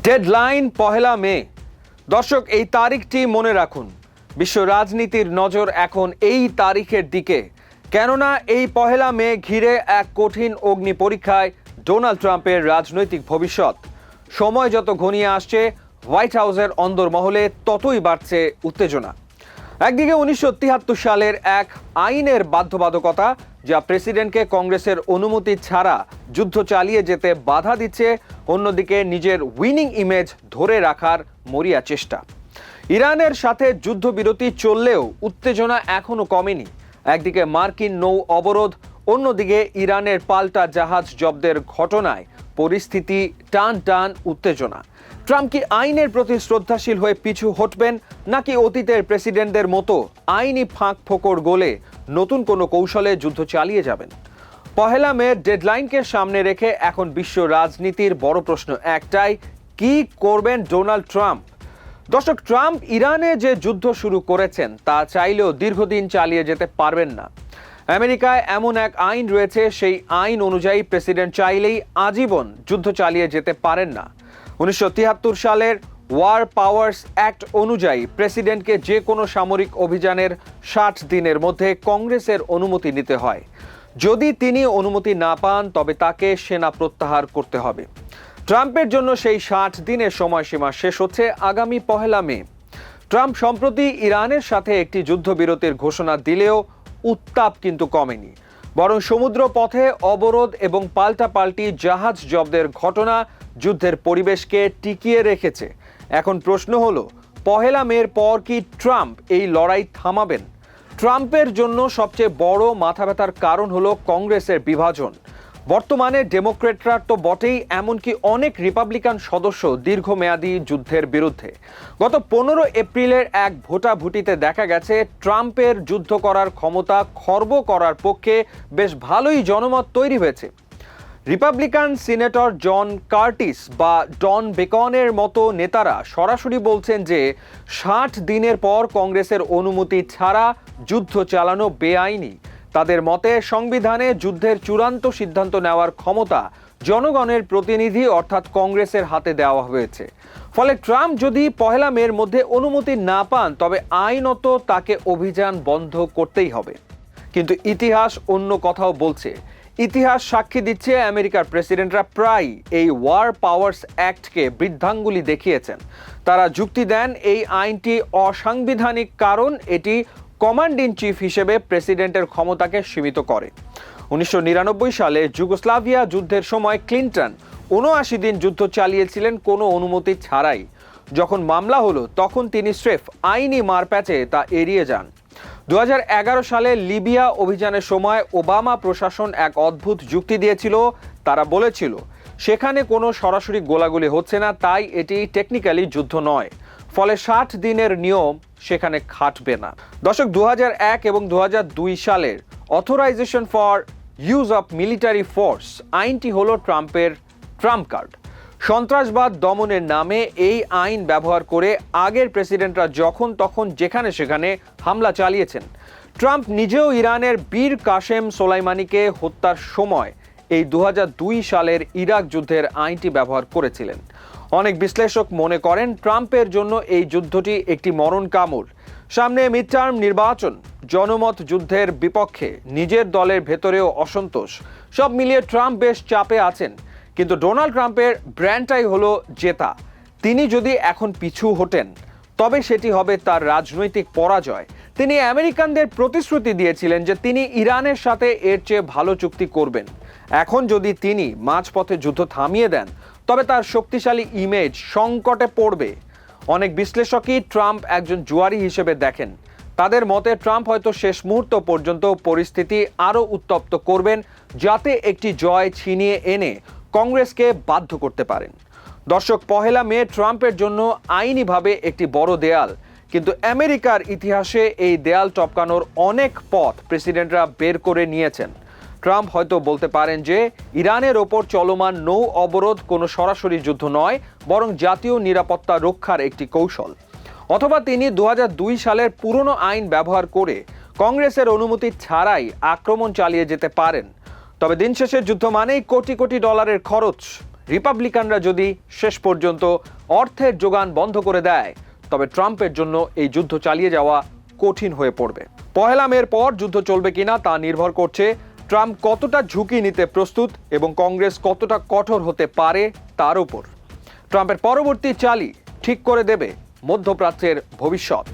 Deadline পহেলা মে। দর্শক, এই তারিখটি মনে রাখুন। বিশ্ব রাজনীতির নজর এখন এই তারিখের দিকে, কেননা এই পহেলা মে ঘিরে এক কঠিন অগ্নি পরীক্ষায় ডোনাল্ড ট্রাম্পের রাজনৈতিক ভবিষ্যৎ। সময় যত ঘনিয়ে আসছে, হোয়াইট হাউসের অন্দরমহলে ততই বাড়ছে উত্তেজনা। একদিকে 1973 সালের এক আইনের বাধ্যবাধকতা, যা প্রেসিডেন্টকে কংগ্রেসের অনুমতি ছাড়া যুদ্ধ চালিয়ে যেতে বাধা দিচ্ছে, অন্যদিকে নিজের উইনিং ইমেজ ধরে রাখার মরিয়া চেষ্টা। ইরানের সাথে যুদ্ধবিরতি চললেও উত্তেজনা এখনো কমেনি। একদিকে মার্কিন নৌ অবরোধ, অন্যদিকে ইরানের পাল্টা জাহাজ জব্দের ঘটনায় পরিস্থিতি টান টান উত্তেজনা। ট্রাম্প কি আইনের প্রতি শ্রদ্ধাশীল হয়ে পিছু হটবেন, নাকি অতীতের প্রেসিডেন্টদের মতো আইনি ফাঁক ফোকর গোলে নতুন কোনো কৌশলে যুদ্ধ চালিয়ে যাবেন? পহেলা মে ডেডলাইনকে সামনে রেখে এখন বিশ্ব রাজনীতির বড় প্রশ্ন একটাই: কি করবেন ডোনাল্ড ট্রাম্প? দর্শক, ট্রাম্প ইরানে যে যুদ্ধ শুরু করেছেন তা চাইলেও দীর্ঘদিন চালিয়ে যেতে পারবেন না। আমেরিকায় এমন এক আইন রয়েছে, সেই আইন অনুযায়ী প্রেসিডেন্ট চাইলেই আজীবন যুদ্ধ চালিয়ে যেতে পারেন না। 1973 সালের ওয়ার পাওয়ার্স অ্যাক্ট অনুযায়ী প্রেসিডেন্টকে যে কোনো সামরিক অভিযানের 60 দিনের মধ্যে কংগ্রেসের অনুমতি নিতে হয়। যদি তিনি অনুমতি না পান, তবে তাকে সেনা প্রত্যাহার করতে হবে। ট্রাম্পের জন্য সেই 60 দিনের সময়সীমা শেষ হচ্ছে আগামী পহেলা মে। ট্রাম্প সম্প্রতি ইরানের সাথে একটি যুদ্ধবিরতির ঘোষণা দিলেও উত্তাপ কিন্তু কমেনি, বরং সমুদ্র পথে অবরোধ এবং পাল্টাপাল্টি জাহাজ জব্দের ঘটনা যুদ্ধের পরিবেশকে টিকিয়ে রেখেছে। এখন প্রশ্ন হলো, পহেলা মের পর কি ট্রাম্প এই লড়াই থামাবেন? ট্রাম্পের জন্য সবচেয়ে বড় মাথা ব্যথার কারণ হলো কংগ্রেসের বিভাজন। বর্তমানে ডেমোক্রেটরা তো বটেই, এমনকি অনেক রিপাবলিকান সদস্য দীর্ঘমেয়াদী যুদ্ধের বিরুদ্ধে। গত 15 এপ্রিলের এক ভোটাভুটিতে দেখা গেছে, ট্রাম্পের যুদ্ধ করার ক্ষমতা খর্ব করার পক্ষে বেশ ভালোই জনমত তৈরি হয়েছে। রিপাবলিকান সিনেটর জন কার্টিস বা ডন বেকনের মতো নেতারা সরাসরি বলছেন যে 60 দিনের পর কংগ্রেসের অনুমতি ছাড়া যুদ্ধ চালানো বেআইনি। তাদের মতে সংবিধানে যুদ্ধের চূড়ান্ত সিদ্ধান্ত নেওয়ার ক্ষমতা জনগণের প্রতিনিধি অর্থাৎ কংগ্রেসের হাতে দেওয়া হয়েছে। ফলে ট্রাম্প যদি পহেলা মের মধ্যে অনুমতি না পান, তবে আইনত তাকে অভিযান বন্ধ করতেই হবে। কিন্তু ইতিহাস অন্য কথাও বলছে। ইতিহাস সাক্ষী দিচ্ছে, আমেরিকার প্রেসিডেন্টরা প্রায় এই ওয়ার পাওয়ার্স অ্যাক্টকে বৃদ্ধাঙ্গুলি দেখিয়েছেন। তারা যুক্তি দেন এই আইনটি অসাংবিধানিক, কারণ এটি কমান্ড ইন চিফ হিসেবে প্রেসিডেন্টের ক্ষমতাকে সীমিত করে। 1999 সালে যুগোস্লাভিয়া যুদ্ধের সময় ক্লিন্টন 79 দিন যুদ্ধ চালিয়েছিলেন কোনো অনুমতি ছাড়াই। যখন মামলা হলো, তখন তিনি স্রেফ আইনি মারপ্যাচে তা এড়িয়ে যান। 2011 সালে লিবিয়া অভিযানের সময় ওবামা প্রশাসন এক অদ্ভুত যুক্তি দিয়েছিল। তারা বলেছিল সেখানে কোনো সরাসরি গোলাগুলি হচ্ছে না, তাই এটি টেকনিক্যালি যুদ্ধ নয়, ফলে 60 দিনের নিয়ম সেখানে খাটবে না। দর্শক, 2001 এবং 2002 সালের authorisation for use of military force আইনটি হলো ট্রাম্পের ট্রাম্প কার্ড। সন্ত্রাসবাদ দমনের নামে এই আইন ব্যবহার করে আগের প্রেসিডেন্টরা যখন তখন যেখানে সেখানে হামলা চালিয়েছেন। ট্রাম্প নিজেও ইরানের বীর কাসেম সোলাইমানিকে হত্যার সময় এই 2002 সালের ইরাক যুদ্ধের আইনটি ব্যবহার করেছিলেন। অনেক বিশ্লেষক মনে করেন ট্রাম্পের জন্য এই যুদ্ধটি একটি মরণ কামড়। সামনে মিডটার্ম নির্বাচন, জনমত যুদ্ধের বিপক্ষে, নিজের দলের ভেতরেও অসন্তোষ, সব মিলিয়ে ট্রাম্প বেশ চাপে আছেন। কিন্তু ডোনাল্ড ট্রাম্পের ব্র্যান্ডটাই হলো জেতা। তিনি যদি এখন পিছু হটেন, তবে সেটি হবে তার রাজনৈতিক পরাজয়। তিনি আমেরিকানদের প্রতিশ্রুতি দিয়েছিলেন যে তিনি ইরানের সাথে এর চেয়ে ভালো চুক্তি করবেন। এখন যদি তিনি মাঝপথে যুদ্ধ থামিয়ে দেন, তবে তার শক্তিশালী ইমেজ সংকটে পড়বে। অনেক বিশ্লেষকই ট্রাম্প একজন জুয়ারি হিসেবে দেখেন। তাদের মতে ট্রাম্প হয়তো শেষ মুহূর্ত পর্যন্ত পরিস্থিতি আরও উত্তপ্ত করবেন, যাতে একটি জয় ছিনিয়ে এনে কংগ্রেসকে বাধ্য করতে পারেন। দর্শক, পহেলা মে ট্রাম্পের জন্য আইনিভাবে একটি বড় দেয়াল, কিন্তু আমেরিকার ইতিহাসে এই দেয়াল টপকানোর অনেক পথ প্রেসিডেন্টরা বের করে নিয়েছেন। ট্রাম্প হয়তো বলতে পারেন যে ইরানের ওপর চলমান নৌ অবরোধ কোনো সরাসরি যুদ্ধ নয়, বরং জাতীয় নিরাপত্তা রক্ষার একটি কৌশল। অথবা তিনি 2002 সালের পুরনো আইন ব্যবহার করে কংগ্রেসের অনুমতি ছাড়াই আক্রমণ চালিয়ে যেতে পারেন। তবে দিন শেষে যুদ্ধ মানেই কোটি কোটি ডলারের খরচ, রিপাবলিকানরা যদি শেষ পর্যন্ত অর্থের যোগান বন্ধ করে দেয় তবে ট্রাম্পের জন্য এই যুদ্ধ চালিয়ে যাওয়া কঠিন হয়ে পড়বে। পহেলা মের পর যুদ্ধ চলবে কিনা তা নির্ভর করছে ট্রাম্প কতটা ঝুঁকি নিতে প্রস্তুত এবং কংগ্রেস কতটা কঠোর হতে পারে তার উপর। ট্রাম্পের পরবর্তী চালই ঠিক করে দেবে মধ্যপ্রাচ্যের ভবিষ্যৎ।